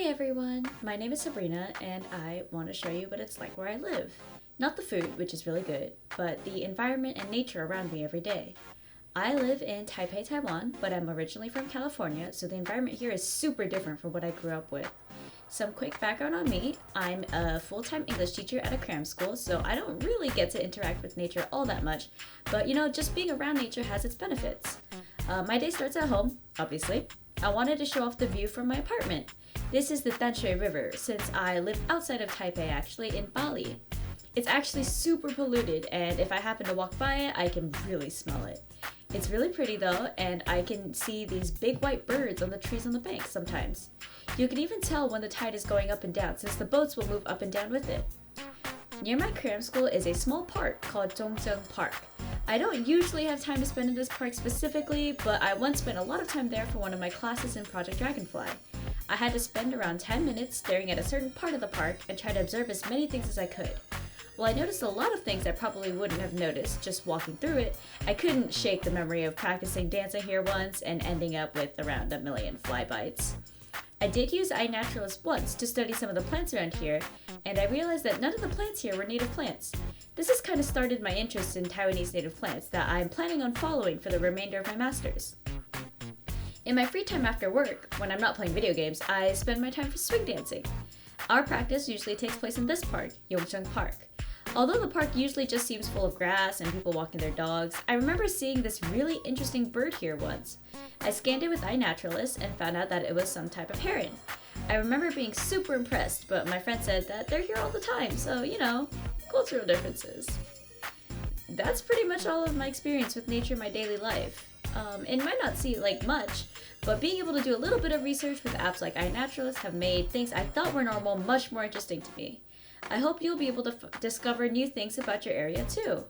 Hey everyone, my name is Sabrina and I want to show you what it's like where I live. Not the food, which is really good, but the environment and nature around me every day. I live in Taipei, Taiwan, but I'm originally from California, so the environment here is super different from what I grew up with. Some quick background on me: I'm a full time English teacher at a cram school, so I don't really get to interact with nature all that much, but just being around nature has its benefits. My day starts at home, obviously. I wanted to show off the view from my apartment. This is the Danshui River, since I live outside of Taipei, actually, in Bali. It's actually super polluted, and if I happen to walk by it, I can really smell it. It's really pretty though, and I can see these big white birds on the trees on the bank sometimes. You can even tell when the tide is going up and down, since the boats will move up and down with it. Near my cram school is a small park called Zhongzheng Park. I don't usually have time to spend in this park specifically, but I once spent a lot of time there for one of my classes in Project Dragonfly. I had to spend around 10 minutes staring at a certain part of the park and try to observe as many things as I could. While I noticed a lot of things I probably wouldn't have noticed just walking through it, I couldn't shake the memory of practicing dancing here once and ending up with around a million fly bites. I did use iNaturalist once to study some of the plants around here, and I realized that none of the plants here were native plants. This has kind of started my interest in Taiwanese native plants that I'm planning on following for the remainder of my master's. In my free time after work, when I'm not playing video games, I spend my time for swing dancing. Our practice usually takes place in this park, Yongcheng Park. Although the park usually just seems full of grass and people walking their dogs, I remember seeing this really interesting bird here once. I scanned it with iNaturalist and found out that it was some type of heron. I remember being super impressed, but my friend said that they're here all the time, so cultural differences. That's pretty much all of my experience with nature in my daily life. It might not seem like much, but being able to do a little bit of research with apps like iNaturalist have made things I thought were normal much more interesting to me. I hope you'll be able to discover new things about your area too.